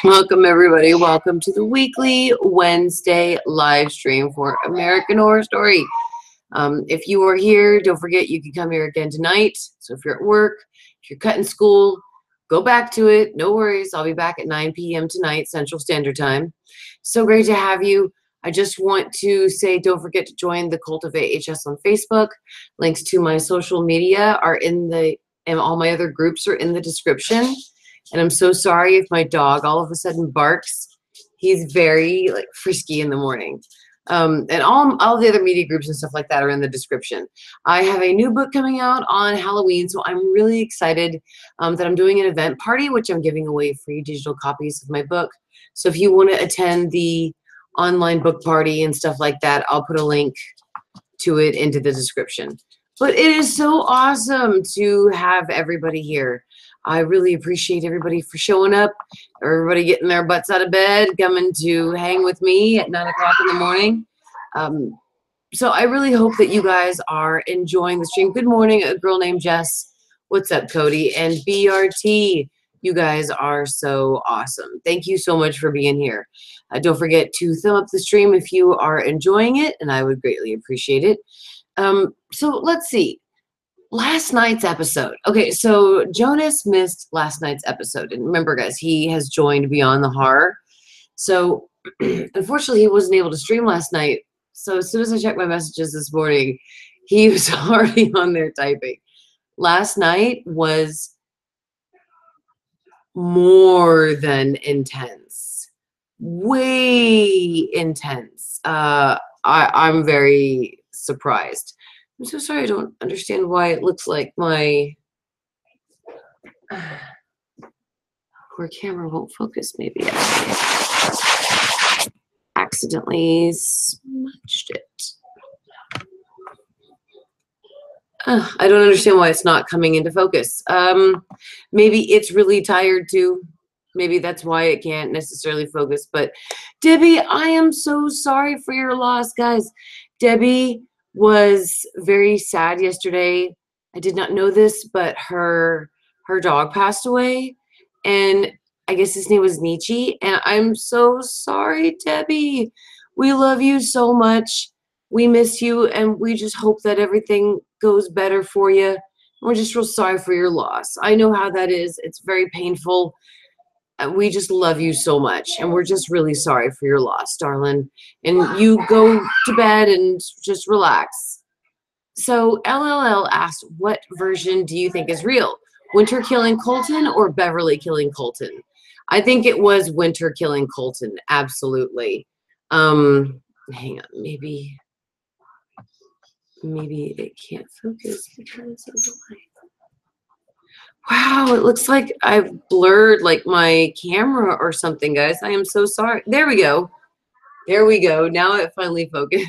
Welcome, everybody. Welcome to the weekly Wednesday live stream for American Horror Story. If you are here, don't forget you can come here again tonight. So if you're at work, if you're cutting school, go back to it. No worries. I'll be back at 9 p.m. tonight, Central Standard Time. So great to have you. I just want to say don't forget to join the Cult of AHS on Facebook. Links to my social media are and all my other groups are in the description. And I'm so sorry if my dog all of a sudden barks. He's very frisky in the morning. And all the other media groups and stuff like that are in the description. I have a new book coming out on Halloween, so I'm really excited that I'm doing an event party, which I'm giving away free digital copies of my book. So if you want to attend the online book party and stuff like that, I'll put a link to it into the description. But it is so awesome to have everybody here. I really appreciate everybody for showing up, everybody getting their butts out of bed, coming to hang with me at 9 o'clock in the morning. So I really hope that you guys are enjoying the stream. Good morning, a girl named Jess. What's up, Cody? And BRT, you guys are so awesome. Thank you so much for being here. Don't forget to thumb up the stream if you are enjoying it, and I would greatly appreciate it. So let's see. Last night's episode. Okay, so Jonas missed last night's episode. And remember, guys, he has joined Beyond the Horror. So unfortunately, he wasn't able to stream last night. So as soon as I checked my messages this morning, he was already on there typing. Last night was more than intense. Way intense. I'm very surprised. I'm so sorry, I don't understand why it looks like my poor camera won't focus. Maybe I accidentally smudged it. I don't understand why it's not coming into focus. Maybe it's really tired too. Maybe that's why it can't necessarily focus. But Debbie, I am so sorry for your loss, guys. Debbie was very sad yesterday. I did not know this, but her dog passed away, and I guess his name was Nietzsche. And I'm so sorry, Debbie. We love you so much. We miss you, and we just hope that everything goes better for you. We're just real sorry for your loss. I know how that is. It's very painful. We just love you so much, and we're just really sorry for your loss, darling. And you go to bed and just relax. So LLL asked, what version do you think is real? Winter killing Colton or Beverly killing Colton? I think it was Winter killing Colton, absolutely. Hang on, maybe it can't focus because of the light. Wow, it looks like I've blurred my camera or something, guys. I am so sorry. There we go. There we go. Now it finally focused.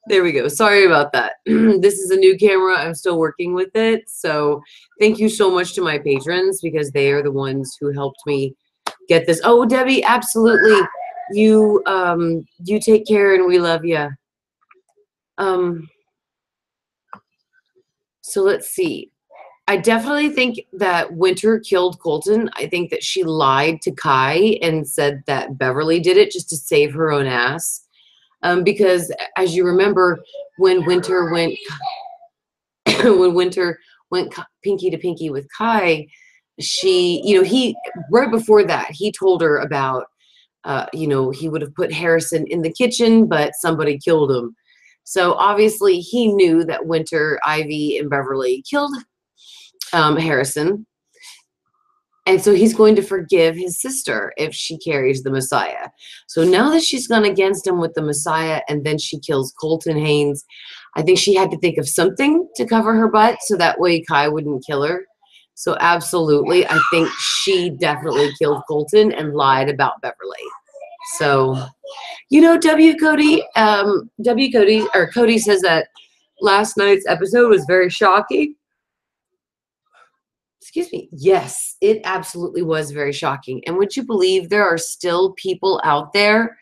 There we go. Sorry about that. This is a new camera. I'm still working with it. So thank you so much to my patrons because they are the ones who helped me get this. Oh, Debbie, absolutely. You take care and we love you. So let's see. I definitely think that Winter killed Colton. I think that she lied to Kai and said that Beverly did it just to save her own ass. Because as you remember, when Winter went pinky to pinky with Kai, he right before that he told her about he would have put Harrison in the kitchen, but somebody killed him. So obviously he knew that Winter, Ivy, and Beverly killed Harrison, and so he's going to forgive his sister if she carries the Messiah. So now that she's gone against him with the Messiah and then she kills Colton Haynes, I think she had to think of something to cover her butt so that way Kai wouldn't kill her. So absolutely, I think she definitely killed Colton and lied about Beverly. So, Cody says that last night's episode was very shocking. Excuse me. Yes, it absolutely was very shocking. And would you believe there are still people out there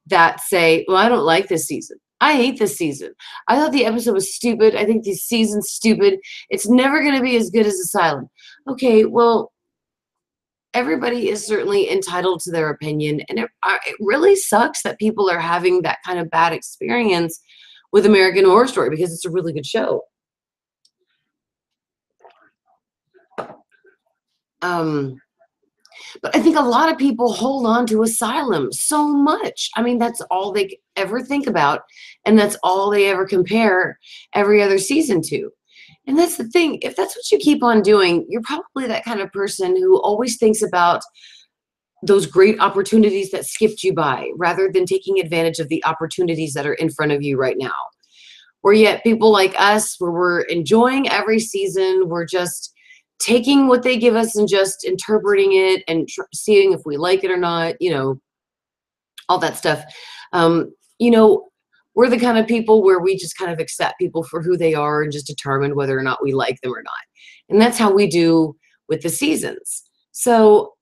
that say, well, I don't like this season. I hate this season. I thought the episode was stupid. I think this season's stupid. It's never going to be as good as Asylum. Okay, well, everybody is certainly entitled to their opinion, and it really sucks that people are having that kind of bad experience with American Horror Story because it's a really good show. But I think a lot of people hold on to Asylum so much. I mean, that's all they ever think about, and that's all they ever compare every other season to. And that's the thing. If that's what you keep on doing, you're probably that kind of person who always thinks about those great opportunities that skipped you by rather than taking advantage of the opportunities that are in front of you right now. Or yet people like us, where we're enjoying every season, we're just taking what they give us and just interpreting it and seeing if we like it or not, you know, all that stuff. You know, we're the kind of people where we just kind of accept people for who they are and just determine whether or not we like them or not. And that's how we do with the seasons. So,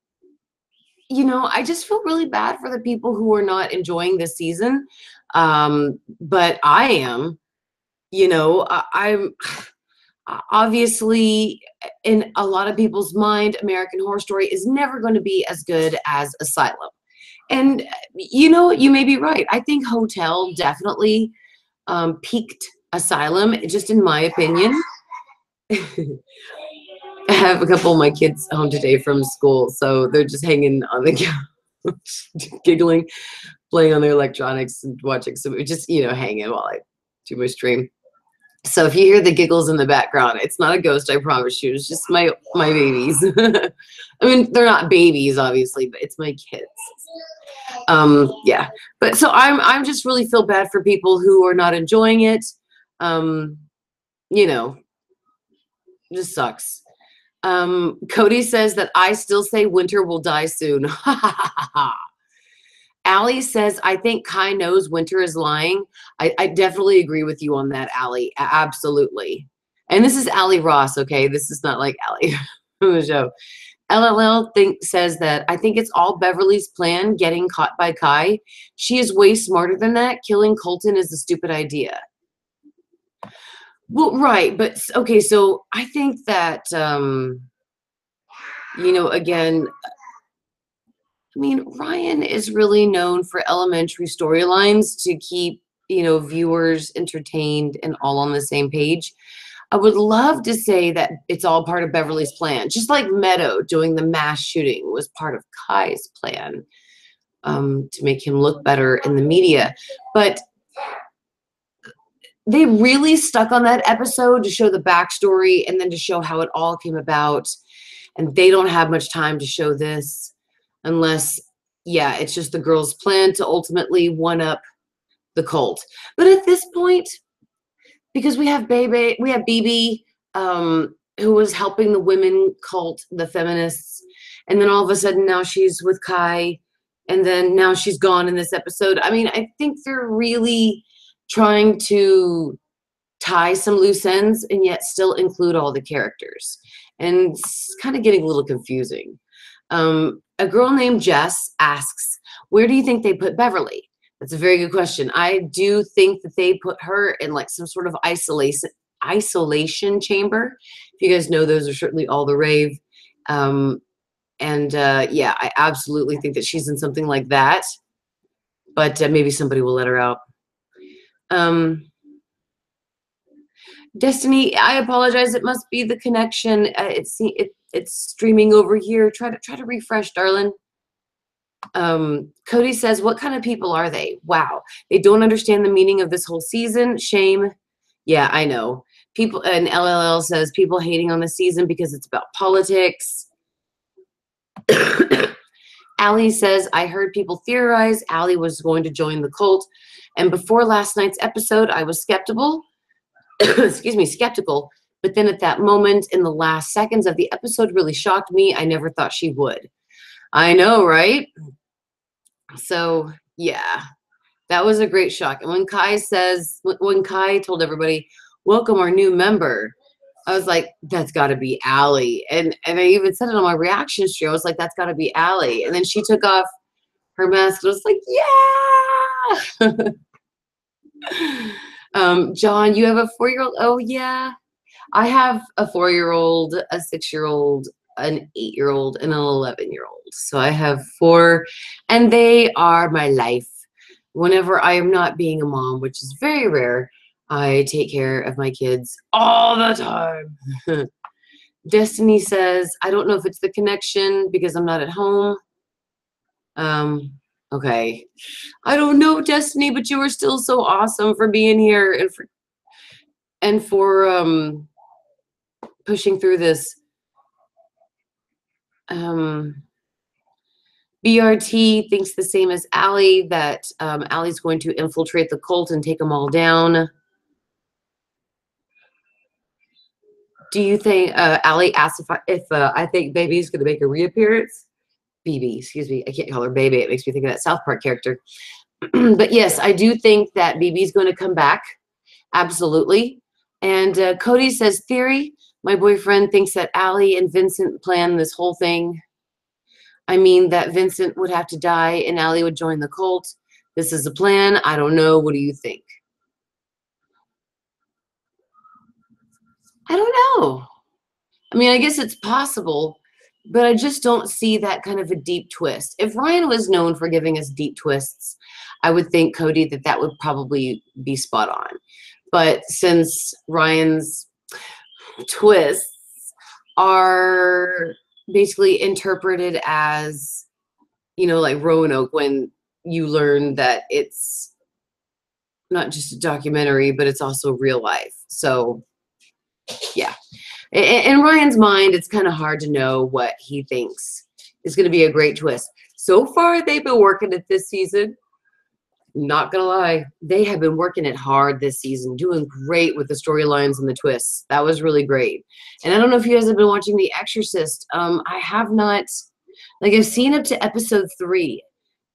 you know, I just feel really bad for the people who are not enjoying this season. But I am, you know, I'm obviously in a lot of people's mind, American Horror Story is never going to be as good as Asylum. And you know, you may be right. I think Hotel definitely peaked Asylum, just in my opinion. I have a couple of my kids home today from school, so they're just hanging on the couch, giggling, playing on their electronics and watching some, just, you know, hanging while I do my stream. So if you hear the giggles in the background, it's not a ghost, I promise you. It's just my babies. I mean, they're not babies, obviously, but it's my kids. Yeah. But so I'm just really feel bad for people who are not enjoying it. You know, it just sucks. Cody says that I still say Winter will die soon. Allie says, I think Kai knows Winter is lying. I definitely agree with you on that, Allie. Absolutely. And this is Allie Ross, okay? This is not like Allie from the show. LLL says that I think it's all Beverly's plan, getting caught by Kai. She is way smarter than that. Killing Colton is a stupid idea. Well, right. But, okay, so I think that, you know, again, I mean, Ryan is really known for elementary storylines to keep, you know, viewers entertained and all on the same page. I would love to say that it's all part of Beverly's plan, just like Meadow doing the mass shooting was part of Kai's plan to make him look better in the media. But they really stuck on that episode to show the backstory and then to show how it all came about. And they don't have much time to show this unless, yeah, it's just the girls' plan to ultimately one-up the cult. But at this point, because we have BB, who was helping the women cult, the feminists, and then all of a sudden now she's with Kai, and then now she's gone in this episode. I mean, I think they're really trying to tie some loose ends and yet still include all the characters. And it's kind of getting a little confusing. A girl named Jess asks, where do you think they put Beverly? That's a very good question. I do think that they put her in like some sort of isolation chamber. If you guys know, those are certainly all the rave. Yeah, I absolutely think that she's in something like that. But maybe somebody will let her out. Destiny, I apologize. It must be the connection. It's streaming over here. Try to refresh, darling. Cody says, what kind of people are they? Wow. They don't understand the meaning of this whole season. Shame. Yeah, I know. People, and LLL says, people hating on the season because it's about politics. Allie says, I heard people theorize Allie was going to join the cult. And before last night's episode, I was skeptical. Excuse me, skeptical. But then at that moment, in the last seconds of the episode, really shocked me. I never thought she would. I know, right? So, yeah, that was a great shock. And when Kai told everybody, welcome our new member, I was like, that's got to be Allie. And I even said it on my reaction stream. I was like, that's got to be Allie. And then she took off her mask. I was like, yeah. John, you have a 4-year-old? Oh, yeah. I have a 4-year-old, a 6-year-old, an 8-year-old, and an 11-year-old. So I have 4, and they are my life. Whenever I am not being a mom, which is very rare, I take care of my kids all the time. Destiny says, I don't know if it's the connection because I'm not at home. Okay. I don't know, Destiny, but you are still so awesome for being here and for pushing through this. BRT thinks the same as Allie, that Allie's going to infiltrate the cult and take them all down. Do you think, Allie asked if I think Baby's going to make a reappearance? BB, excuse me. I can't call her Baby. It makes me think of that South Park character. But yes, I do think that BB's going to come back. Absolutely. And Cody says, theory, my boyfriend thinks that Allie and Vincent planned this whole thing. I mean, that Vincent would have to die and Allie would join the cult. This is the plan. I don't know. What do you think? I don't know. I mean, I guess it's possible, but I just don't see that kind of a deep twist. If Ryan was known for giving us deep twists, I would think, Cody, that that would probably be spot on. But since Ryan's twists are basically interpreted as, you know, like Roanoke, when you learn that it's not just a documentary, but it's also real life. So, yeah. In Ryan's mind, it's kind of hard to know what he thinks is going to be a great twist. So far, they've been working it this season. Not gonna lie, they have been working it hard this season, doing great with the storylines and the twists. That was really great. And I don't know if you guys have been watching The Exorcist. I have not. Like, I've seen up to episode 3,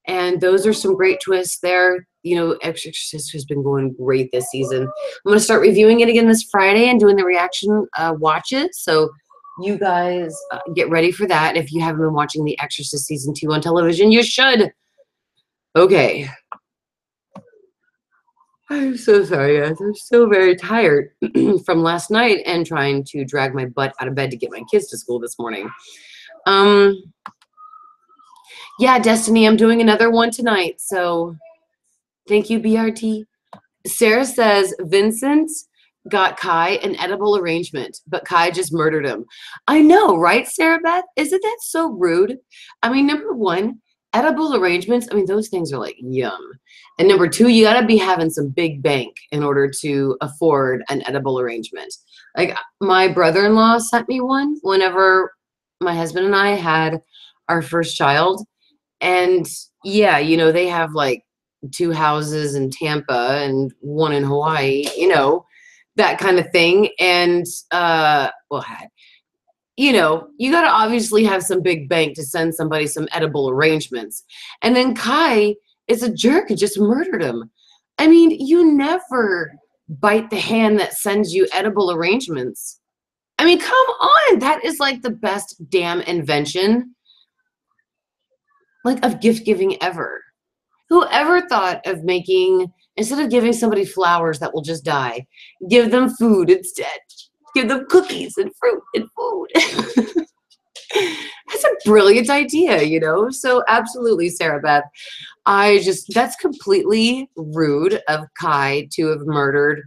and those are some great twists there. You know, Exorcist has been going great this season. I'm gonna start reviewing it again this Friday and doing the reaction watches. So you guys get ready for that. If you haven't been watching The Exorcist season 2 on television, you should. Okay. I'm so sorry, guys. I'm so very tired from last night and trying to drag my butt out of bed to get my kids to school this morning. Yeah, Destiny, I'm doing another one tonight. So thank you, BRT. Sarah says Vincent got Kai an edible arrangement, but Kai just murdered him. I know, right, Sarah Beth? Isn't that so rude? I mean, number one, edible arrangements, I mean, those things are like yum. And number two, you gotta be having some big bank in order to afford an edible arrangement. Like, my brother-in-law sent me one whenever my husband and I had our first child. And yeah, you know, they have like 2 houses in Tampa and 1 in Hawaii, you know, that kind of thing. And well, you know, you got to obviously have some big bank to send somebody some edible arrangements. And then Kai is a jerk and just murdered him. I mean, you never bite the hand that sends you edible arrangements. I mean, come on. That is like the best damn invention, like, of gift giving ever. Whoever thought of making, instead of giving somebody flowers that will just die, give them food instead. Give them cookies and fruit and food. That's a brilliant idea, you know? So absolutely, Sarah Beth. That's completely rude of Kai to have murdered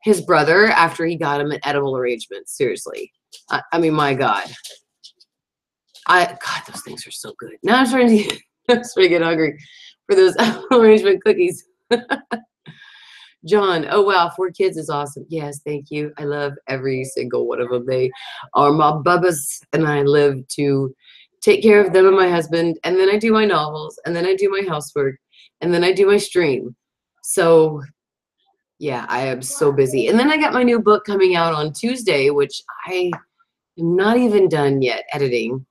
his brother after he got him an edible arrangement. Seriously. I mean, my God. God, those things are so good. Now I'm starting to get hungry for those arrangement cookies. John, oh wow, 4 kids is awesome. Yes, thank you. I love every single one of them. They are my bubbas, and I live to take care of them and my husband. And then I do my novels, and then I do my housework, and then I do my stream. So yeah, I am so busy. And then I got my new book coming out on Tuesday, which I am not even done yet editing,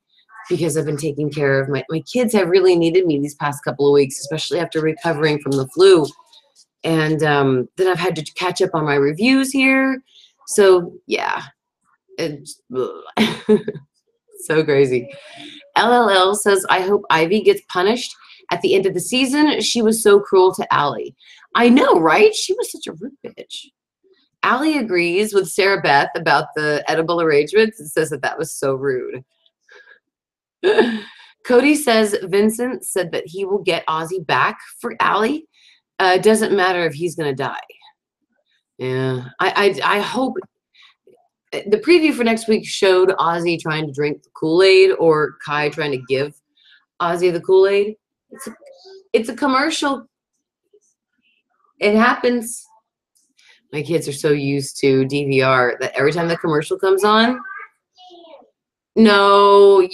because I've been taking care of my kids have really needed me these past couple of weeks, especially after recovering from the flu. And then I've had to catch up on my reviews here. So yeah, it's so crazy. LLL says, I hope Ivy gets punished at the end of the season. She was so cruel to Allie. I know, right? She was such a rude bitch. Allie agrees with Sarah Beth about the edible arrangements and says that that was so rude. Cody says Vincent said that he will get Ozzy back for Allie. Doesn't matter if he's gonna die. Yeah, I hope the preview for next week showed Ozzy trying to drink the Kool-Aid or Kai trying to give Ozzy the Kool-Aid. It's a commercial. It happens. My kids are so used to DVR that every time the commercial comes on, no,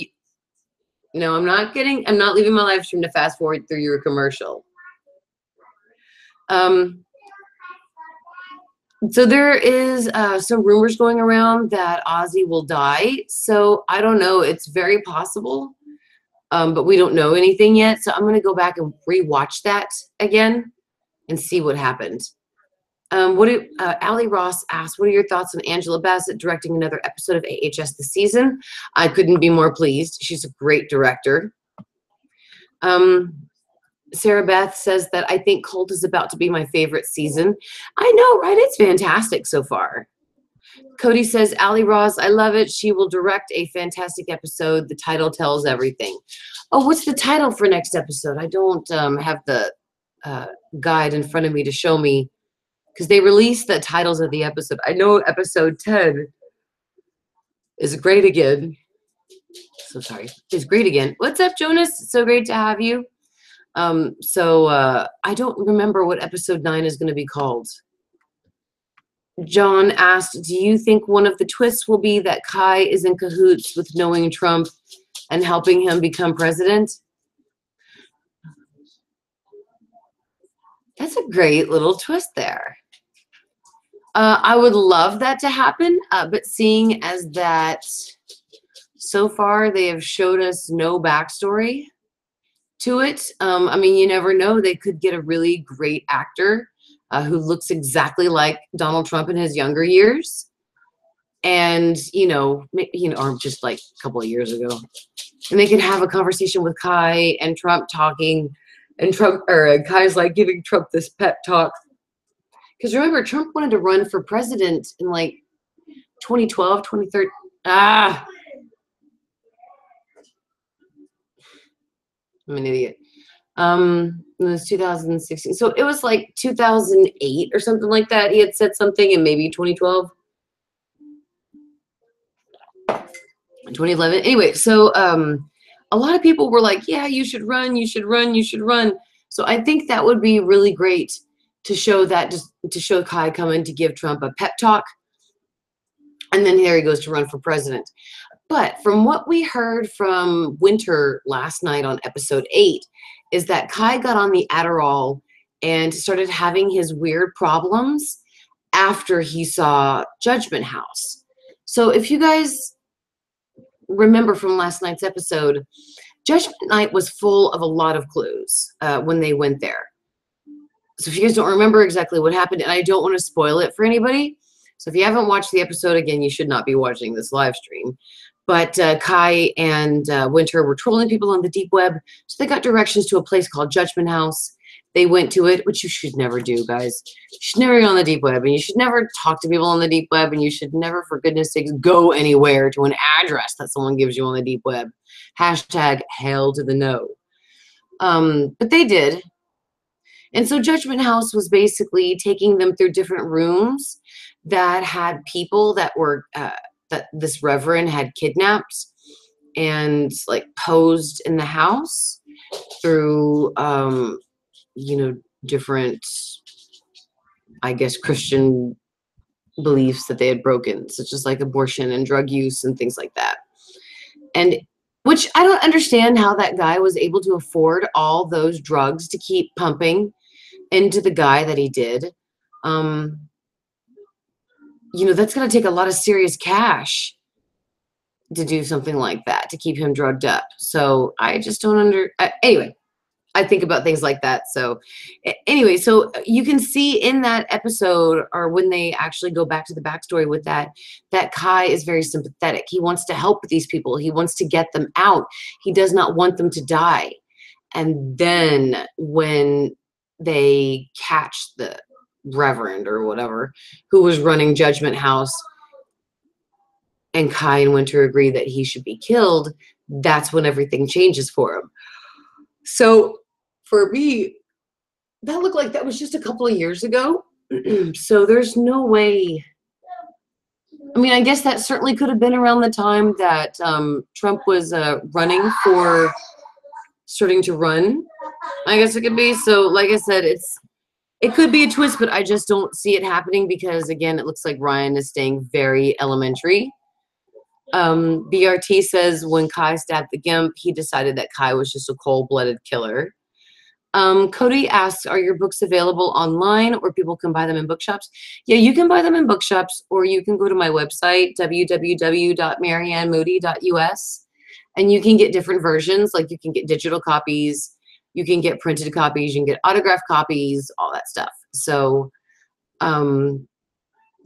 I'm not leaving my live stream to fast forward through your commercial. So there is some rumors going around that Ozzy will die. So I don't know. It's very possible, but we don't know anything yet. So I'm going to go back and rewatch that again and see what happened. Allie Ross asked, what are your thoughts on Angela Bassett directing another episode of AHS this season? I couldn't be more pleased. She's a great director. Sarah Beth says that I think Cult is about to be my favorite season. I know, right? It's fantastic so far. Cody says, Allie Ross, I love it. She will direct a fantastic episode. The title tells everything. Oh, what's the title for next episode? I don't have the guide in front of me to show me, because they released the titles of the episode. I know episode 10 is Great Again. So sorry. Is Great Again. What's up, Jonas? So great to have you. I don't remember what episode 9 is going to be called. John asked, do you think one of the twists will be that Kai is in cahoots with knowing Trump and helping him become president? That's a great little twist there. I would love that to happen, but seeing as that so far they have showed us no backstory to it, I mean, you never know. They could get a really great actor who looks exactly like Donald Trump in his younger years, and or just like a couple of years ago, and they can have a conversation with Kai and Trump talking, and Kai's like giving Trump this pep talk. Because remember, Trump wanted to run for president in like 2012, 2013. I'm an idiot. It was 2016. So it was like 2008 or something like that. He had said something in maybe 2012. 2011. Anyway, so a lot of people were like, yeah, you should run, you should run, you should run. So I think that would be really great to show that, just to show Kai coming to give Trump a pep talk. And then here he goes to run for president. But from what we heard from Winter last night on episode 8 is that Kai got on the Adderall and started having his weird problems after he saw Judgment House. So if you guys remember from last night's episode, Judgment Night was full of a lot of clues when they went there. So if you guys don't remember exactly what happened, and I don't want to spoil it for anybody, so if you haven't watched the episode, again, you should not be watching this live stream. But Kai and Winter were trolling people on the deep web, so they got directions to a place called Judgment House. They went to it, which you should never do, guys. You should never go on the deep web, and you should never talk to people on the deep web, and you should never, for goodness sakes, go anywhere to an address that someone gives you on the deep web. Hashtag hell to the no. But they did. And so Judgment House was basically taking them through different rooms that had people that were that this reverend had kidnapped and like posed in the house through different, I guess, Christian beliefs that they had broken, such as like abortion and drug use and things like that. And which I don't understand how that guy was able to afford all those drugs to keep pumping into the guy that he did. That's going to take a lot of serious cash to do something like that, to keep him drugged up. So I just don't anyway, I think about things like that. So anyway, so you can see in that episode, or when they actually go back to the backstory with that Kai is very sympathetic. He wants to help these people. He wants to get them out. He does not want them to die. And then when they catch the reverend or whatever who was running Judgment House, and Kai and Winter agree that he should be killed, that's when everything changes for him. So for me, that looked like that was just a couple of years ago. So there's no way. I mean, I guess that certainly could have been around the time that Trump was running for starting to run. I guess it could be. So like I said, it could be a twist, but I just don't see it happening because, again, it looks like Ryan is staying very elementary. BRT says when Kai stabbed the Gimp, he decided that Kai was just a cold-blooded killer. Cody asks, are your books available online or people can buy them in bookshops? Yeah, you can buy them in bookshops, or you can go to my website, www.maryannmoody.us, and you can get different versions. Like you can get digital copies, you can get printed copies, you can get autographed copies, all that stuff. So,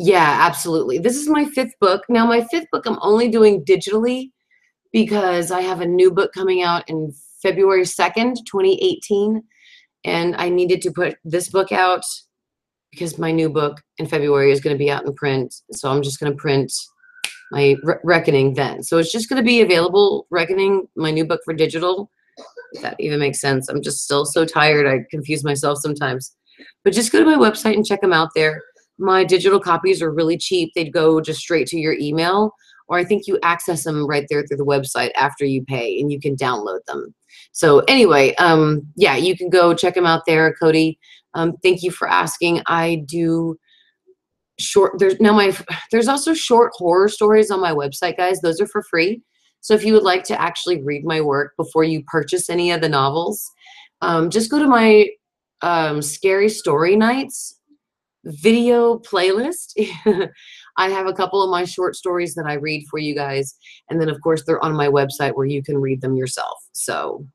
yeah, absolutely. This is my 5th book. Now, my 5th book I'm only doing digitally because I have a new book coming out in February 2nd, 2018. And I needed to put this book out because my new book in February is going to be out in print. So I'm just going to print my Reckoning then. So it's just going to be available, Reckoning, my new book for digital. If that even makes sense. I'm just still so tired. I confuse myself sometimes. But just go to my website and check them out there. My digital copies are really cheap. They'd go just straight to your email, or I think you access them right there through the website after you pay, and you can download them. So anyway, yeah, you can go check them out there, Cody. Thank you for asking. I do short. There's also short horror stories on my website, guys. Those are for free. So if you would like to actually read my work before you purchase any of the novels, just go to my Scary Story Nights video playlist. I have a couple of my short stories that I read for you guys. And then, of course, they're on my website where you can read them yourself. So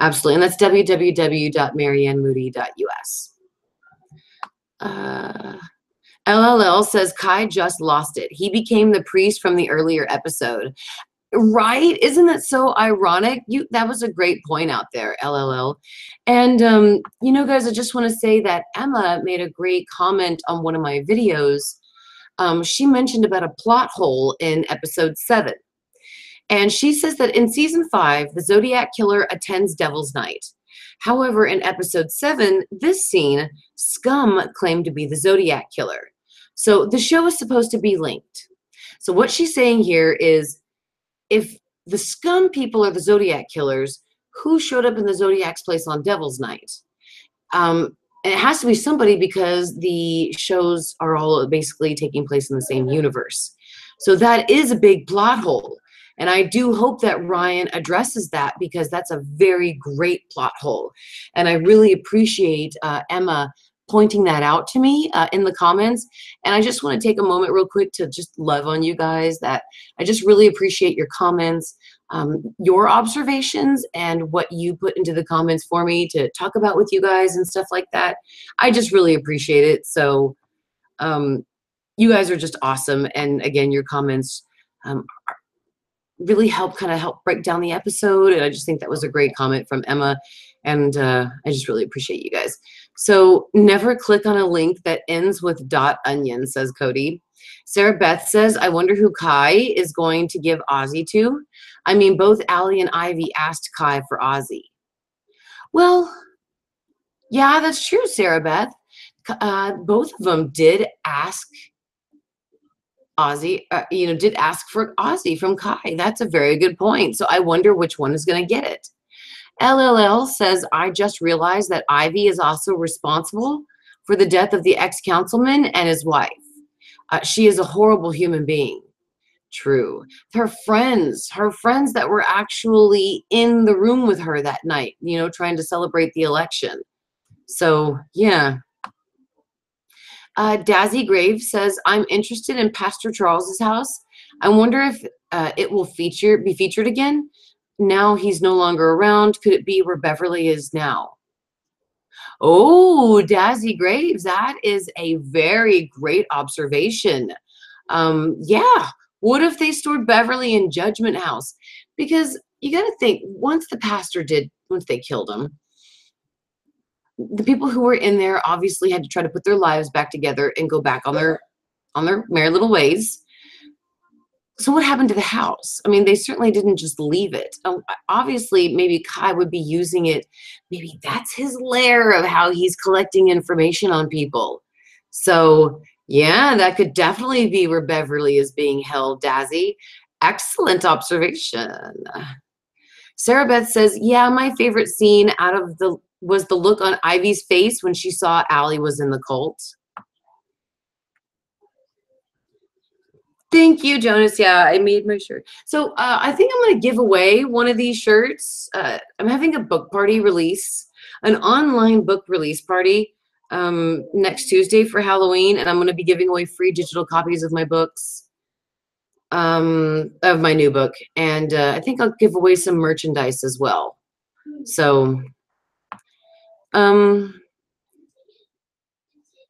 absolutely. And that's www.maryannmoody.us. LLL says, Kai just lost it. He became the priest from the earlier episode. Right? Isn't that so ironic? That was a great point out there, LLL. And, you know, guys, I just want to say that Emma made a great comment on one of my videos. She mentioned about a plot hole in episode 7. And she says that in season 5, the Zodiac Killer attends Devil's Night. However, in episode 7, this scene, Scum claimed to be the Zodiac Killer. So the show is supposed to be linked. So what she's saying here is, if the Scum people are the Zodiac Killers, who showed up in the Zodiac's place on Devil's Night? And it has to be somebody because the shows are all basically taking place in the same universe. So that is a big plot hole. And I do hope that Ryan addresses that because that's a very great plot hole. And I really appreciate Emma pointing that out to me in the comments. And I just want to take a moment real quick to just love on you guys. That I just really appreciate your comments, your observations, and what you put into the comments for me to talk about with you guys and stuff like that. I just really appreciate it. So you guys are just awesome. And again, your comments really help break down the episode. And I just think that was a great comment from Emma. And I just really appreciate you guys. So never click on a link that ends with .onion, says Cody. Sarah Beth says, I wonder who Kai is going to give Ozzy to. I mean, both Allie and Ivy asked Kai for Ozzy. Well, yeah, that's true, Sarah Beth. Both of them did ask Ozzy, did ask for Ozzy from Kai. That's a very good point. So I wonder which one is going to get it. LLL says, I just realized that Ivy is also responsible for the death of the ex-councilman and his wife. She is a horrible human being. True. Her friends that were actually in the room with her that night, trying to celebrate the election. So, yeah. Dazzy Graves says, I'm interested in Pastor Charles's house. I wonder if it will be featured again. Now he's no longer around. Could it be where Beverly is now? Oh, Dazzy Graves, that is a very great observation. Yeah, what if they stored Beverly in Judgment House? Because you got to think, once they killed him, the people who were in there obviously had to try to put their lives back together and go back on their merry little ways. So what happened to the house? I mean, they certainly didn't just leave it. Obviously, maybe Kai would be using it. Maybe that's his lair of how he's collecting information on people. So yeah, that could definitely be where Beverly is being held, Dazzy. Excellent observation. Sarah Beth says, yeah, my favorite scene out of the was the look on Ivy's face when she saw Allie was in the cult. Thank you, Jonas. Yeah, I made my shirt. So I think I'm going to give away one of these shirts. I'm having a book party release, an online book release party next Tuesday for Halloween, and I'm going to be giving away free digital copies of my books, of my new book. And I think I'll give away some merchandise as well. So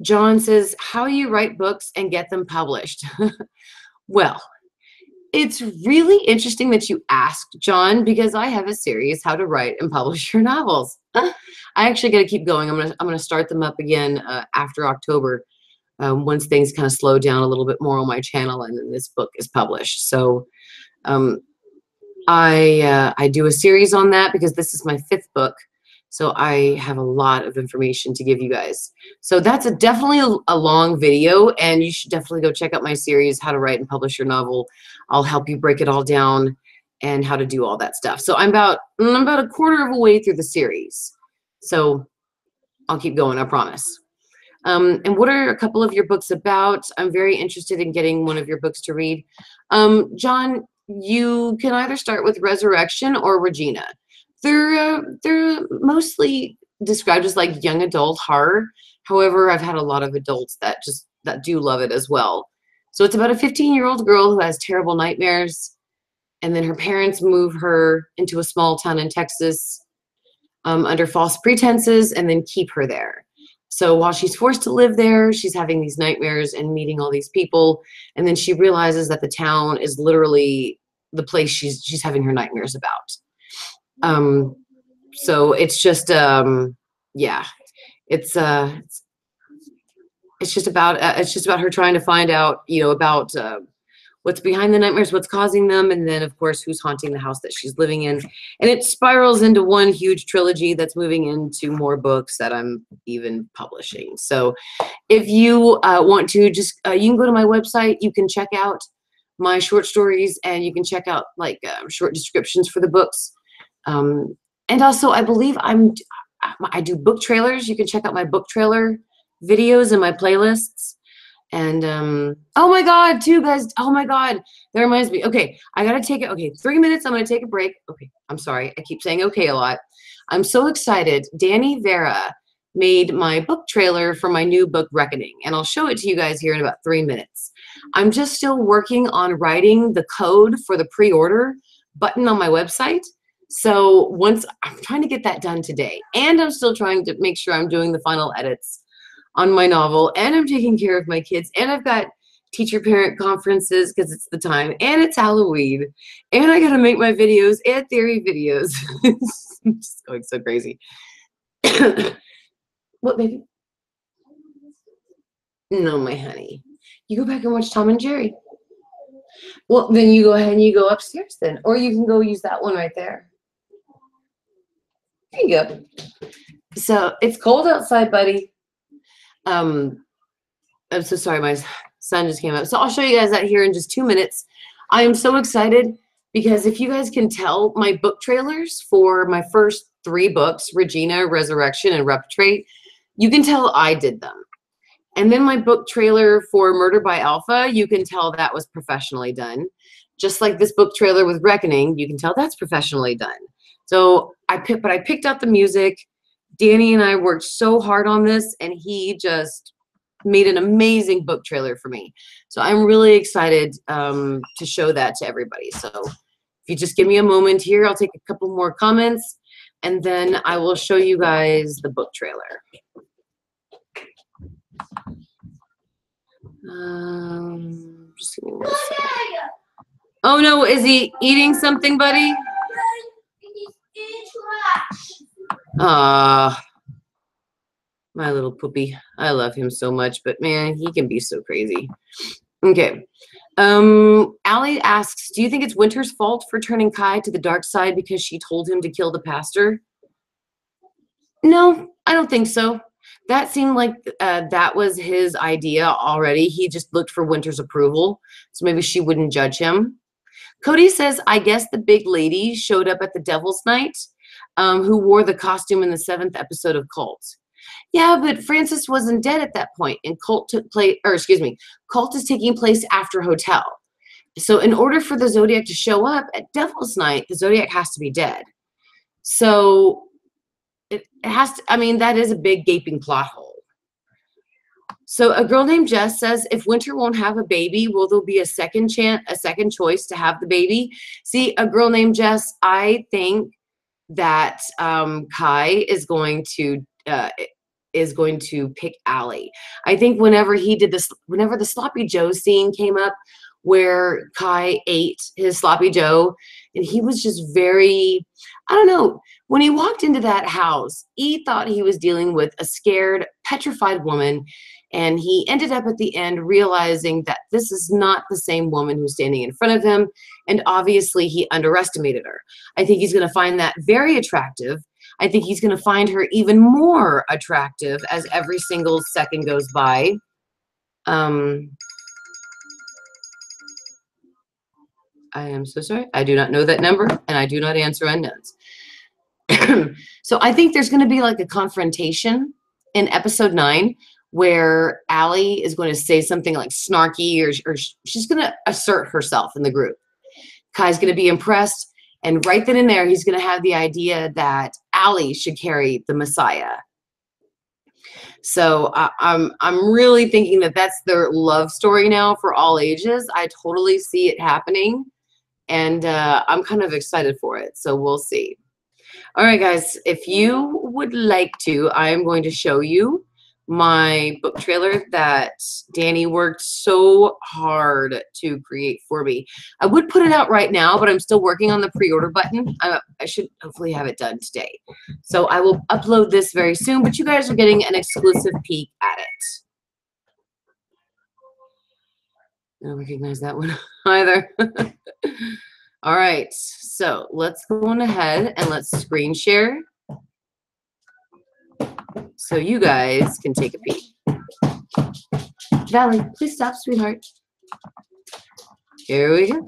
John says, how you write books and get them published. Well, it's really interesting that you asked, John, because I have a series, How to Write and Publish Your Novels. I actually got to keep going. I'm gonna start them up again after October, once things kind of slow down a little bit more on my channel, and then this book is published. So I do a series on that because this is my 5th book. So I have a lot of information to give you guys. So that's definitely a long video, and you should definitely go check out my series, How to Write and Publish Your Novel. I'll help you break it all down and how to do all that stuff. So I'm about a quarter of a way through the series. So I'll keep going, I promise. And what are a couple of your books about? I'm very interested in getting one of your books to read. John, you can either start with Resurrection or Regina. They're mostly described as like young adult horror. However, I've had a lot of adults that do love it as well. So it's about a 15-year-old girl who has terrible nightmares, and then her parents move her into a small town in Texas under false pretenses and then keep her there. So while she's forced to live there, she's having these nightmares and meeting all these people, and then she realizes that the town is literally the place she's having her nightmares about. So it's just yeah, it's just about her trying to find out, you know, about what's behind the nightmares, what's causing them, and then of course who's haunting the house that she's living in. And it spirals into one huge trilogy that's moving into more books that I'm even publishing. So if you want to, just you can go to my website, you can check out my short stories, and you can check out like short descriptions for the books. And also, I believe I do book trailers. You can check out my book trailer videos and my playlists. And oh my God, too, guys. Oh my God, that reminds me. Okay, I gotta take it. Okay, 3 minutes. I'm gonna take a break. Okay, I'm sorry. I keep saying okay a lot. I'm so excited. Danny Vera made my book trailer for my new book, Reckoning, and I'll show it to you guys here in about 3 minutes. I'm just still working on writing the code for the pre-order button on my website. So once I'm trying to get that done today, and I'm still trying to make sure I'm doing the final edits on my novel, and I'm taking care of my kids, and I've got teacher parent conferences because it's the time, and it's Halloween, and I got to make my videos and theory videos. I'm just going so crazy. What, baby? No, my honey. You go back and watch Tom and Jerry. Well, then you go ahead and you go upstairs then, or you can go use that one right there. There you go. So it's cold outside, buddy. I'm so sorry, my son just came up. So I'll show you guys that here in just 2 minutes. I am so excited because if you guys can tell, my book trailers for my first 3 books, Regina, Resurrection, and Repertrate, you can tell I did them. And then my book trailer for Murder by Alpha, you can tell that was professionally done. Just like this book trailer with Reckoning, you can tell that's professionally done. So I picked out the music. Danny and I worked so hard on this, and he just made an amazing book trailer for me. So I'm really excited to show that to everybody. So if you just give me a moment here, I'll take a couple more comments, and then I will show you guys the book trailer. Just give me 1 second. Oh no, is he eating something, buddy? Ah, my little poopy. I love him so much, but man, he can be so crazy. Okay. Allie asks, do you think it's Winter's fault for turning Kai to the dark side because she told him to kill the pastor? No, I don't think so. That seemed like that was his idea already. He just looked for Winter's approval, so maybe she wouldn't judge him. Cody says, I guess the big lady showed up at the Devil's Night, who wore the costume in the 7th episode of Cult. Yeah, but Francis wasn't dead at that point, and Cult took place, or excuse me, Cult is taking place after Hotel. So in order for the Zodiac to show up at Devil's Night, the Zodiac has to be dead. So it has to, I mean, that is a big gaping plot hole. So a girl named Jess says, if Winter won't have a baby, will there be a second choice to have the baby? See, a girl named Jess, I think that Kai is going to pick Allie. I think whenever the Sloppy Joe scene came up, where Kai ate his Sloppy Joe, and he was just very, I don't know, when he walked into that house, he thought he was dealing with a scared, petrified woman, and he ended up at the end realizing that this is not the same woman who's standing in front of him, and obviously he underestimated her. I think he's going to find that very attractive. I think he's going to find her even more attractive as every single second goes by. I am so sorry. I do not know that number, and I do not answer unknowns. So I think there's going to be like a confrontation in episode 9 where Allie is going to say something like snarky, or she's going to assert herself in the group. Kai's going to be impressed, and right then and there, he's going to have the idea that Allie should carry the Messiah. So I'm really thinking that that's their love story now for all ages. I totally see it happening. And I'm kind of excited for it, so we'll see. All right, guys, if you would like to, I am going to show you my book trailer that Danny worked so hard to create for me. I would put it out right now, but I'm still working on the pre-order button. I should hopefully have it done today. So I will upload this very soon, but you guys are getting an exclusive peek at it. I don't recognize that one either. All right, so let's go on ahead and let's screen share so you guys can take a peek. Valley, please stop, sweetheart. Here we go.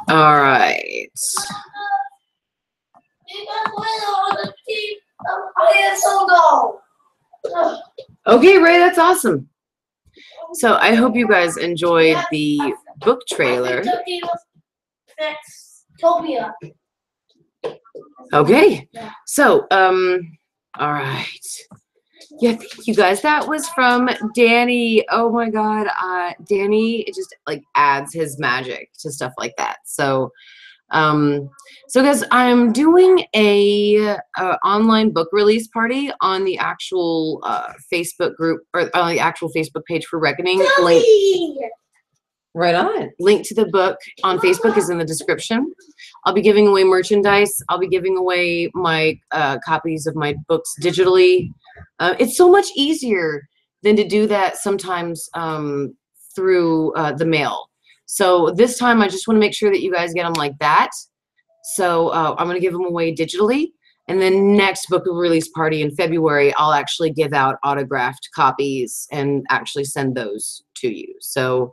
All right. Okay, Ray, that's awesome. So I hope you guys enjoyed the book trailer. That's Topia. Okay. So, all right. Yeah, thank you guys. That was from Danny. Oh my God. Danny just like adds his magic to stuff like that. So, guys, I'm doing a online book release party on the actual Facebook group, or on the actual Facebook page for Reckoning. Link, right on. Link to the book on Facebook is in the description. I'll be giving away merchandise. I'll be giving away my copies of my books digitally. It's so much easier than to do that sometimes through the mail. So this time I just want to make sure that you guys get them like that. So I'm going to give them away digitally. And then next book release party in February, I'll actually give out autographed copies and actually send those to you. So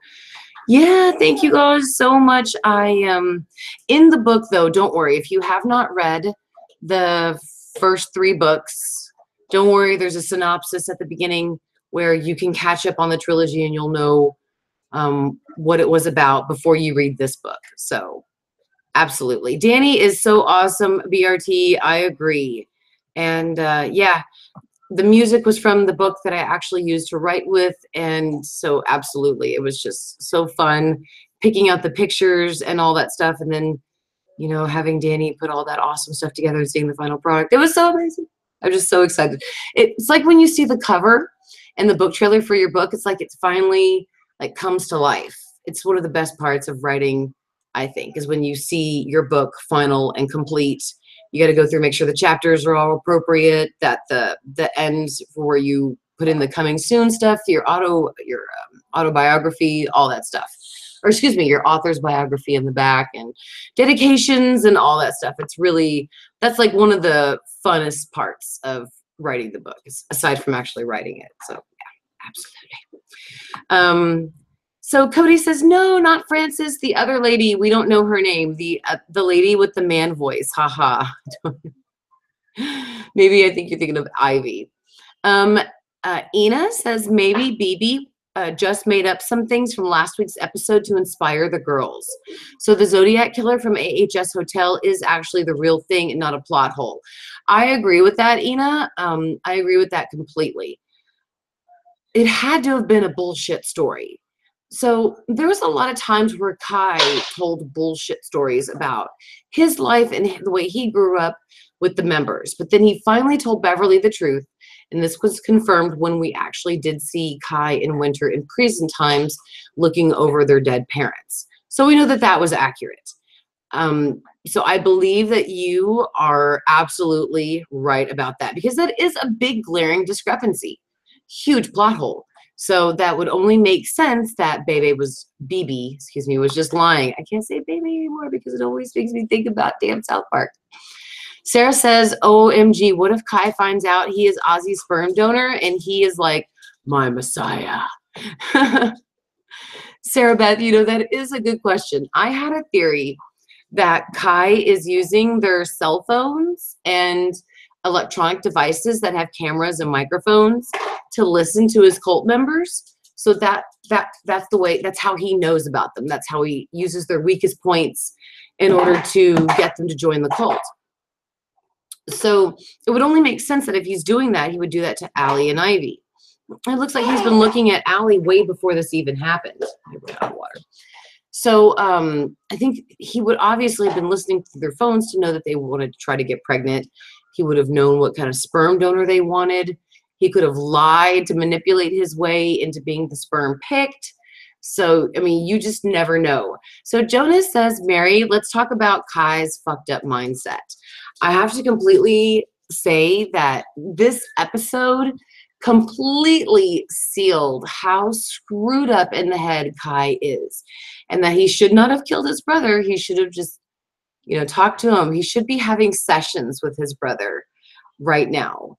yeah, thank you guys so much. In the book though, don't worry. If you have not read the first 3 books, don't worry. There's a synopsis at the beginning where you can catch up on the trilogy and you'll know what it was about before you read this book. So absolutely. Danny is so awesome, BRT. I agree. And yeah, the music was from the book that I actually used to write with. And so absolutely, it was just so fun picking out the pictures and all that stuff. And then, you know, having Danny put all that awesome stuff together and seeing the final product. It was so amazing. I'm just so excited. It's like when you see the cover and the book trailer for your book, it's like it's finally like comes to life. It's one of the best parts of writing, I think, is when you see your book final and complete. You got to go through, make sure the chapters are all appropriate, that the ends for where you put in the coming soon stuff, your autobiography, all that stuff. Or excuse me, your author's biography in the back and dedications and all that stuff. It's really, that's like one of the funnest parts of writing the book, aside from actually writing it. So yeah, absolutely. So Cody says, no, not Frances, the other lady. We don't know her name. The lady with the man voice. Haha. Maybe I think you're thinking of Ivy. Ina says, maybe BB just made up some things from last week's episode to inspire the girls. So the Zodiac killer from AHS Hotel is actually the real thing and not a plot hole. I agree with that, Ina. I agree with that completely. It had to have been a bullshit story. So there was a lot of times where Kai told bullshit stories about his life and the way he grew up with the members. But then he finally told Beverly the truth. And this was confirmed when we actually did see Kai and Winter in prison times looking over their dead parents. So we know that that was accurate. So I believe that you are absolutely right about that, because that is a big glaring discrepancy. Huge plot hole. So that would only make sense that BB was just lying. I can't say baby anymore because it always makes me think about damn South Park. Sarah says, OMG, what if Kai finds out he is Ozzy's sperm donor and he is like, my messiah? Sarah Beth, you know, that is a good question. I had a theory that Kai is using their cell phones and electronic devices that have cameras and microphones to listen to his cult members. So that's the way, that's how he knows about them. That's how he uses their weakest points in order to get them to join the cult. So it would only make sense that if he's doing that, he would do that to Allie and Ivy. It looks like he's been looking at Allie way before this even happened. I ran out of water. So I think he would obviously have been listening to their phones to know that they wanted to try to get pregnant. He would have known what kind of sperm donor they wanted. He could have lied to manipulate his way into being the sperm picked. So, I mean, you just never know. So Jonas says, Mary, let's talk about Kai's fucked up mindset. I have to completely say that this episode completely sealed how screwed up in the head Kai is, and that he should not have killed his brother. He should have just, you know, talked to him. He should be having sessions with his brother right now.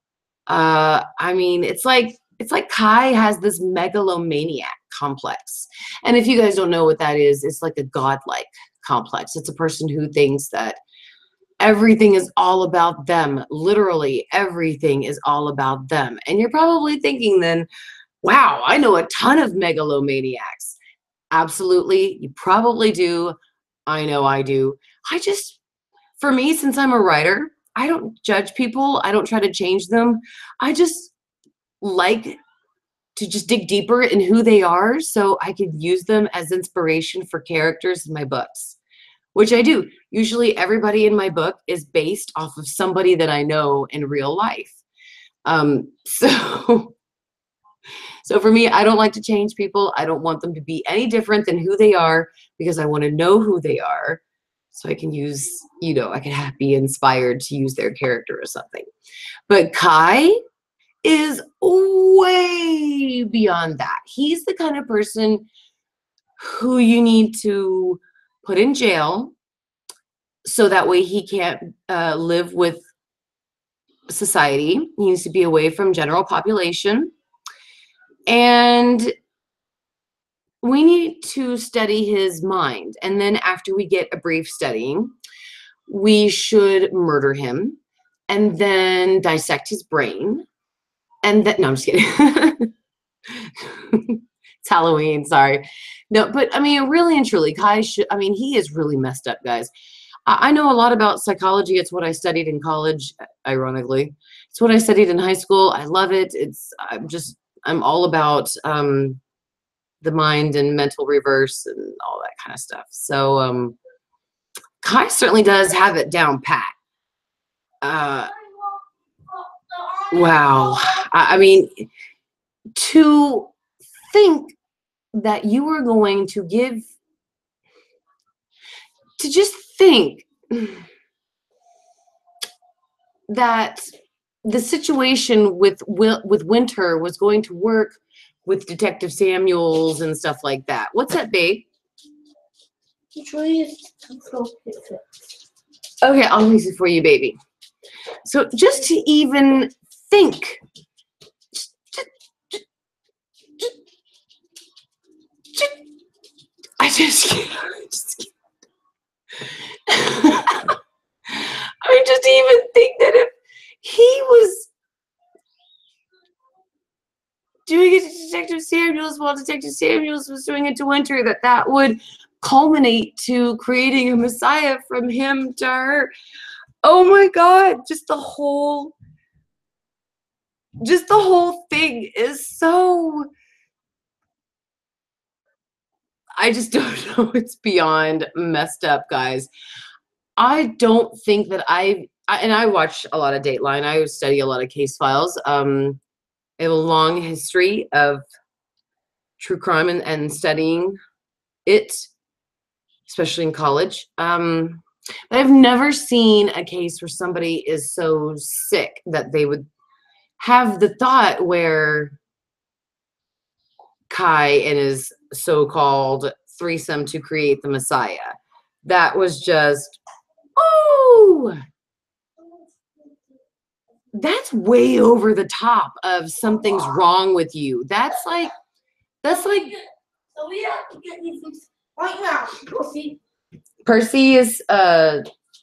I mean, it's like Kai has this megalomaniac complex. And if you guys don't know what that is, it's like a godlike complex. It's a person who thinks that everything is all about them. Literally, everything is all about them. And you're probably thinking then, wow, I know a ton of megalomaniacs. Absolutely. You probably do. I know I do. For me, since I'm a writer, I don't judge people. I don't try to change them. I just like to just dig deeper in who they are so I could use them as inspiration for characters in my books, which I do. Usually everybody in my book is based off of somebody that I know in real life. So so for me, I don't like to change people. I don't want them to be any different than who they are because I want to know who they are so I can use, I can be inspired to use their character or something. But Kai is way beyond that. He's the kind of person who you need to put in jail so that way he can't live with society. He needs to be away from general population. And we need to study his mind. And then after we get a brief studying, we should murder him and then dissect his brain. And then, no, I'm just kidding. It's Halloween, sorry. No, but I mean, really and truly, he is really messed up, guys. I know a lot about psychology. It's what I studied in college, ironically. It's what I studied in high school. I love it. I'm all about the mind and mental reverse and all that kind of stuff. So Kai certainly does have it down pat. Wow. I mean, to think that you are going to just think that the situation with Winter was going to work with Detective Samuels and stuff like that. What's that, babe? Okay, I'll fix it for you, baby. So just to even think, I just can't. I mean, just to even think that if he was doing it to Detective Samuels while Detective Samuels was doing it to Winter, that would culminate to creating a messiah from him to her. Oh my God, just the whole thing is so, I just don't know. It's beyond messed up, guys. I don't think that and I watch a lot of Dateline. I study a lot of case files. I have a long history of true crime and studying it, especially in college. But I've never seen a case where somebody is so sick that they would have the thought where Kai and his so-called threesome to create the Messiah. That was just, oh, that's way over the top of something's wrong with you. That's like. So we have to get these things right now, Percy. Percy is,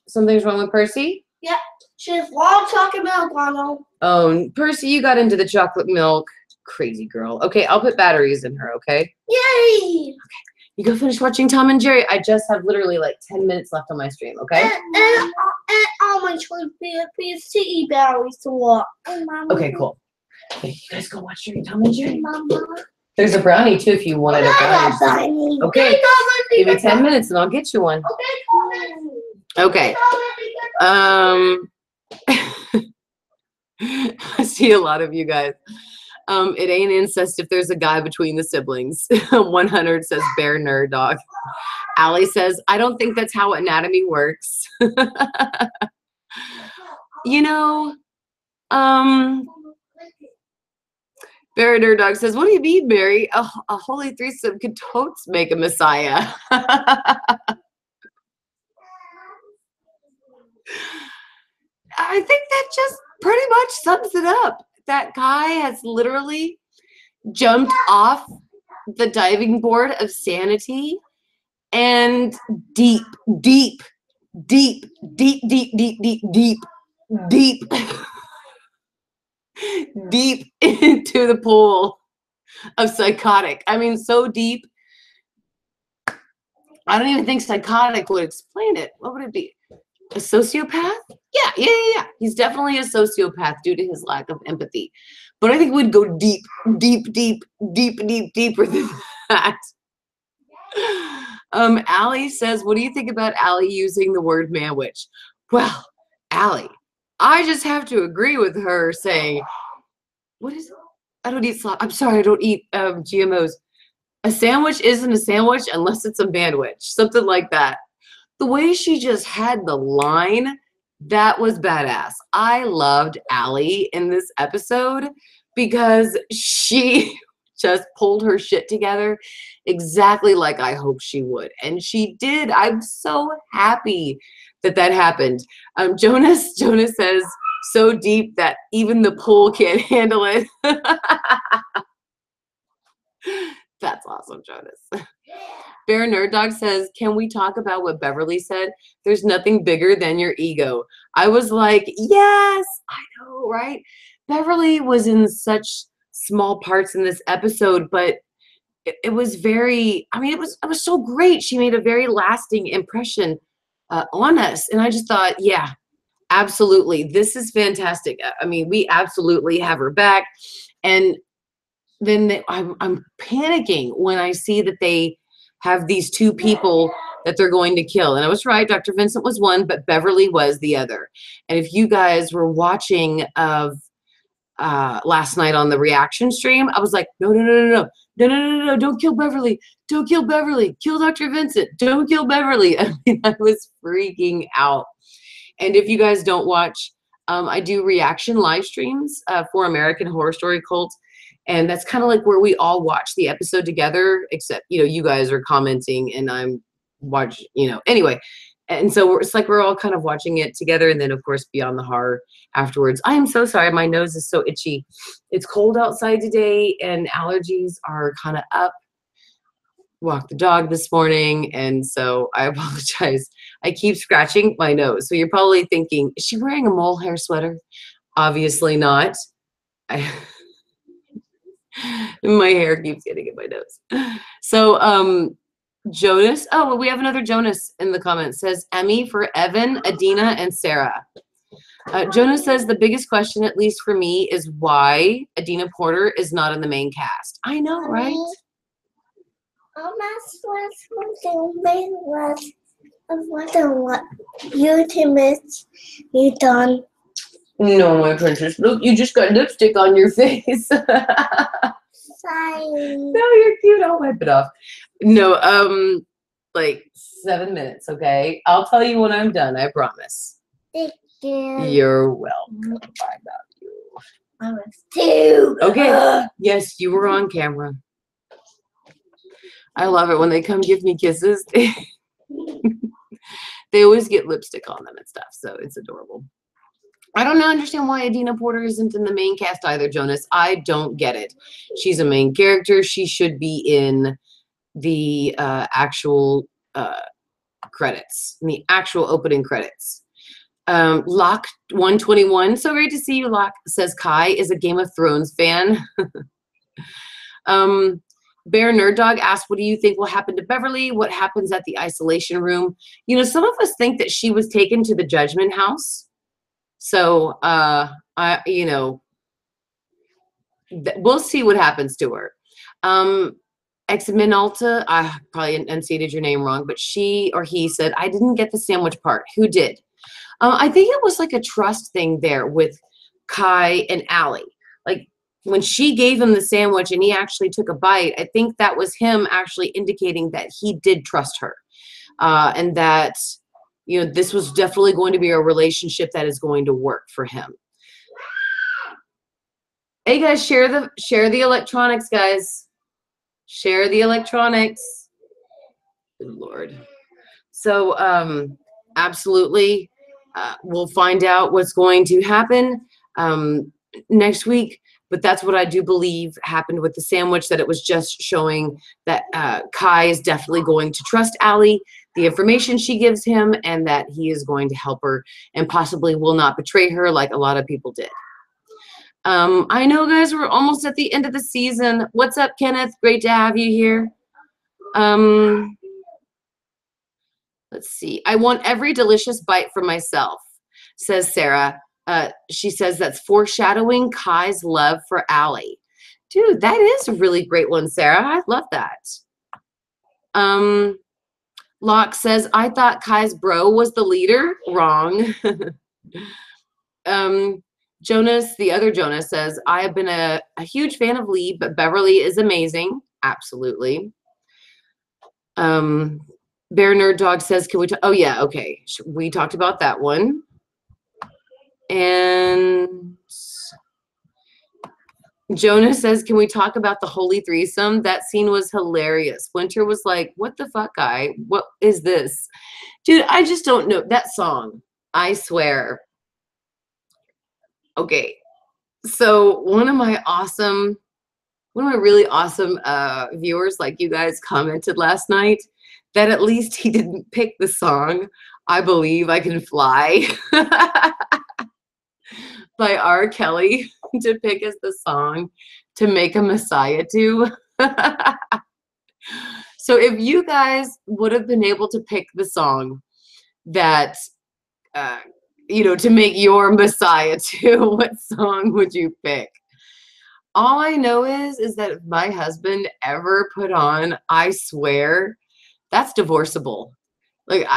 something's wrong with Percy? Yeah, she has long chocolate milk on her. Oh, Percy, you got into the chocolate milk. Crazy girl. Okay, I'll put batteries in her, okay? Yay! Okay, you go finish watching Tom and Jerry. I just have literally like 10 minutes left on my stream, okay? And all my choice please to eat batteries to walk. Okay, cool. Okay, you guys go watch Tom and Jerry. Mama. There's a brownie too if you wanted a brownie. Okay, give me 10 minutes and I'll get you one. Okay. I see a lot of you guys. It ain't incest if there's a guy between the siblings. 100 says bear nerd dog. Allie says, I don't think that's how anatomy works. Bear nerd dog says, what do you mean, Mary? A holy threesome could totes make a messiah. I think that just pretty much sums it up. That guy has literally jumped off the diving board of sanity and deep into the pool of psychotic. I mean, so deep. I don't even think psychotic would explain it. What would it be? A sociopath? Yeah. He's definitely a sociopath due to his lack of empathy. But I think we'd go deeper than that. Allie says, what do you think about Allie using the word manwich? Well, Allie, I just have to agree with her saying, what is it? I don't eat slop. I'm sorry, I don't eat GMOs. A sandwich isn't a sandwich unless it's a manwich. Something like that. The way she just had the line, that was badass. I loved Allie in this episode because she just pulled her shit together exactly like I hoped she would. And she did. I'm so happy that that happened. Jonas says, so deep that even the pool can't handle it. That's awesome, Jonas. Bear Nerd Dog says, can we talk about what Beverly said? There's nothing bigger than your ego. I was like, yes, I know, right? Beverly was in such small parts in this episode, but it was very, I mean, it was so great. She made a very lasting impression on us. And I just thought, yeah, absolutely. This is fantastic. I mean, we absolutely have her back. And then I'm panicking when I see that they have these two people that they're going to kill. And I was right, Dr. Vincent was one, but Beverly was the other. And if you guys were watching last night on the reaction stream, I was like, no, don't kill Beverly. Don't kill Beverly. Kill Dr. Vincent. Don't kill Beverly. I mean, I was freaking out. And if you guys don't watch, I do reaction live streams for American Horror Story Cult. And that's kind of like where we all watch the episode together, except, you know, you guys are commenting and I'm watching, you know, anyway. And so it's like we're all kind of watching it together. And then, of course, Beyond the Horror afterwards. I am so sorry. My nose is so itchy. It's cold outside today and allergies are kind of up. Walked the dog this morning. And so I apologize. I keep scratching my nose. So you're probably thinking, is she wearing a mole hair sweater? Obviously not. My hair keeps getting in my nose. So Jonas, oh, well, we have another Jonas in the comments, says Emmy for Evan, Adina, and Sarah. Jonas says the biggest question, at least for me, is why Adina Porter is not in the main cast. I know, right? What you done? No, my princess. Look, you just got lipstick on your face. Sorry. No, you're cute. I'll wipe it off. No, like 7 minutes, okay? I'll tell you when I'm done, I promise. Thank you. You're welcome. I love you. I was too. Okay. Yes, you were on camera. I love it when they come give me kisses. They always get lipstick on them and stuff, so it's adorable. I don't understand why Adina Porter isn't in the main cast either, Jonas. I don't get it. She's a main character. She should be in the actual credits, in the actual opening credits. Locke 121, so great to see you, Locke, says Kai is a Game of Thrones fan. Bear Nerd Dog asked, what do you think will happen to Beverly? What happens at the isolation room? You know, some of us think that she was taken to the Judgment House. So, you know, we'll see what happens to her. Ex-Minalta, I probably enunciated your name wrong, but she or he said, I didn't get the sandwich part. Who did? I think it was like a trust thing there with Kai and Allie. Like when she gave him the sandwich and he actually took a bite, I think that was him actually indicating that he did trust her. And that, you know, this was definitely going to be a relationship that is going to work for him. Hey guys, share the electronics, guys. Share the electronics. Good Lord. So absolutely, we'll find out what's going to happen next week. But that's what I do believe happened with the sandwich, that it was just showing that Kai is definitely going to trust Allie, the information she gives him, and that he is going to help her and possibly will not betray her like a lot of people did. I know, guys, we're almost at the end of the season. What's up, Kenneth? Great to have you here. Let's see. I want every delicious bite for myself, says Sarah. She says that's foreshadowing Kai's love for Allie. Dude, that is a really great one, Sarah. I love that. Locke says, I thought Kai's bro was the leader. Wrong. Jonas, the other Jonas, says, I have been a huge fan of Lee, but Beverly is amazing. Absolutely. Bear Nerd Dog says, can we talk? Oh, yeah, okay. We talked about that one. And Jonas says, can we talk about the holy threesome? That scene was hilarious. Winter was like, what the fuck, guy? What is this? Dude, I just don't know. That song, I swear. Okay. So one of my really awesome viewers, like you guys, commented last night that at least he didn't pick the song I Believe I Can Fly by R. Kelly to pick as the song to make a Messiah to. So if you guys would have been able to pick the song that, to make your Messiah to, what song would you pick? All I know is that if my husband ever put on I Swear, that's divorceable. Like,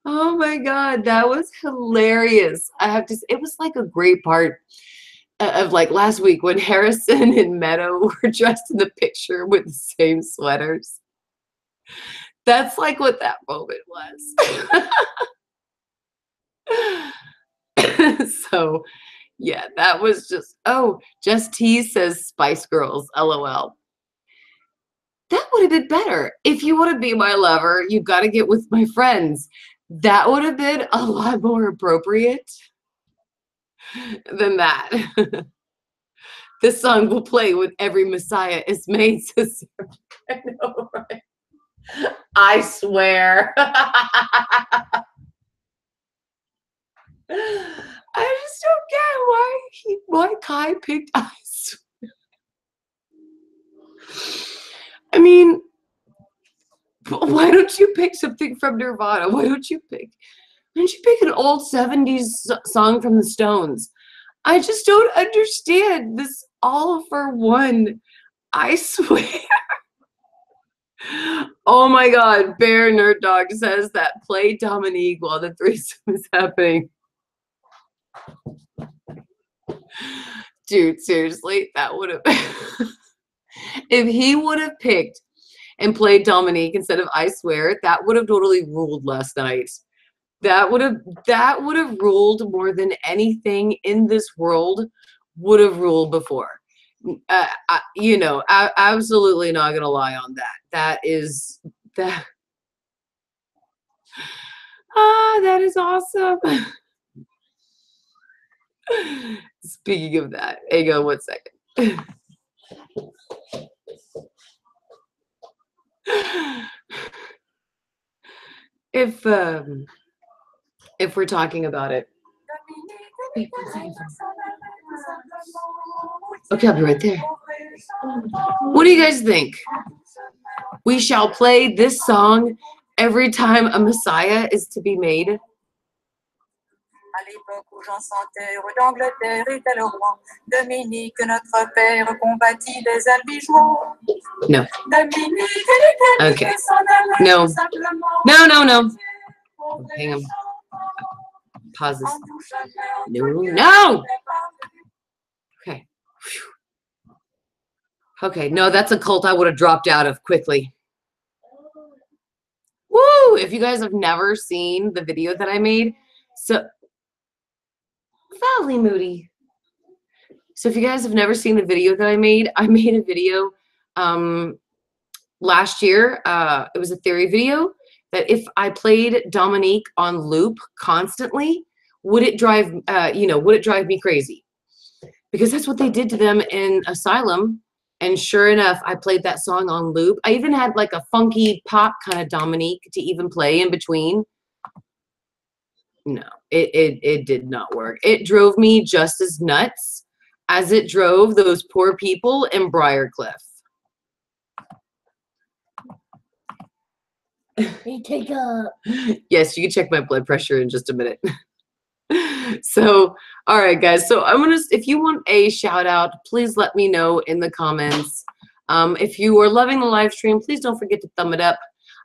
oh my God, that was hilarious. I have to say, it was like a great part of like last week when Harrison and Meadow were dressed in the picture with the same sweaters. That's like what that moment was. So yeah, that was just, Just Tease says Spice Girls, LOL. That would have been better. If you want to be my lover, you got to get with my friends. That would have been a lot more appropriate than that. This song will play when every Messiah is made, says Sarah. I know, right? I swear. I just don't get why Kai picked I Swear. I mean, why don't you pick something from Nirvana? Why don't you pick an old 70s song from the Stones? I just don't understand this all for one. I swear. Oh my God. Bear Nerd Dog says that play Dominique while the threesome is happening. Dude, seriously, that would have if he would have picked and played Dominique instead of I Swear, that would have totally ruled last night. That would have ruled more than anything in this world would have ruled before. Absolutely not gonna lie on that. That is that is awesome. Speaking of that, hang on 1 second. If we're talking about it. Okay, I'll be right there. What do you guys think? We shall play this song every time a Messiah is to be made. À l'époque où Jean sans terre d'Angleterre était le roi, Dominique, notre père, combattit les albigeois. No. Dominique, okay. No. No. Hang on. Pause this. No. Okay. Okay, no, that's a cult I would have dropped out of quickly. Woo! If you guys have never seen the video that I made, so Valley Moody. So if you guys have never seen the video that I made a video last year. It was a theory video that if I played Dominique on loop constantly, would it drive me crazy? Because that's what they did to them in Asylum. And sure enough, I played that song on loop. I even had like a funky pop kind of Dominique to even play in between. No, it did not work. It drove me just as nuts as it drove those poor people in Briarcliff. You take a. Yes, you can check my blood pressure in just a minute. So, all right, guys. So I'm gonna, if you want a shout out, please let me know in the comments. If you are loving the live stream, please don't forget to thumb it up.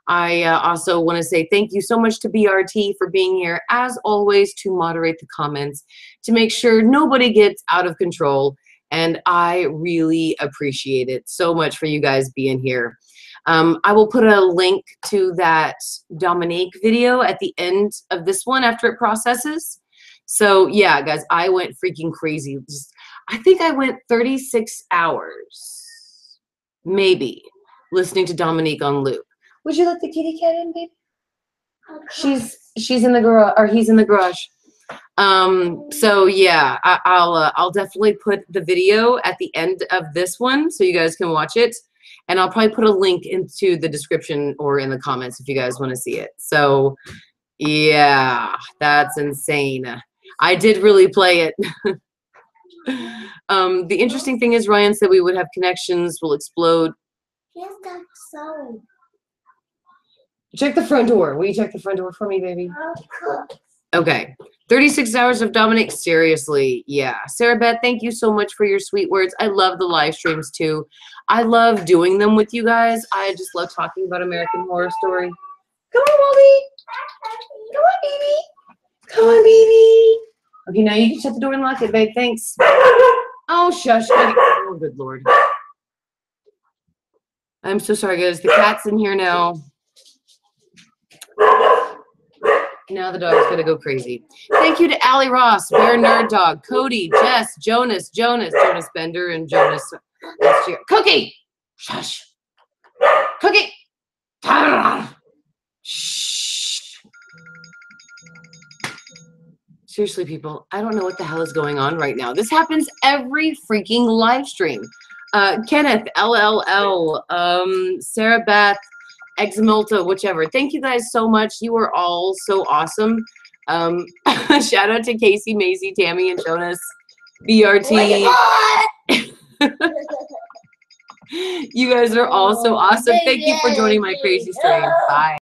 I also want to say thank you so much to BRT for being here, as always, to moderate the comments, to make sure nobody gets out of control. And I really appreciate it so much for you guys being here. I will put a link to that Dominique video at the end of this one after it processes. So yeah, guys, I went freaking crazy. I think I went 36 hours, maybe, listening to Dominique on loop. Would you let the kitty cat in, baby? She's in the garage, or he's in the garage. So yeah, I'll definitely put the video at the end of this one so you guys can watch it. And I'll probably put a link into the description or in the comments if you guys want to see it. So yeah, that's insane. I did really play it. The interesting thing is Ryan said we would have connections, will explode. Yes, that's so. Check the front door. Will you check the front door for me, baby? Okay. 36 hours of Dominic. Seriously. Yeah. Sarah Beth, thank you so much for your sweet words. I love the live streams too. I love doing them with you guys. I just love talking about American Horror Story. Come on, Wally. Come on, baby. Come on, baby. Okay, now you can shut the door and lock it, babe. Thanks. Oh, shush. Oh, good Lord. I'm so sorry, guys. The cat's in here now. Now the dog's gonna go crazy. Thank you to Allie Ross, Bear Nerd Dog, Cody, Jess, Jonas Bender, and Jonas last year. Cookie! Shush. Cookie! Shh. Seriously, people, I don't know what the hell is going on right now. This happens every freaking live stream. Kenneth, LLL, Sarah Beth, Exmilta, whichever. Thank you guys so much. You are all so awesome. Shout out to Casey, Maisie, Tammy, and Jonas. BRT. You guys are all so awesome. Thank you for joining my crazy stream. Bye.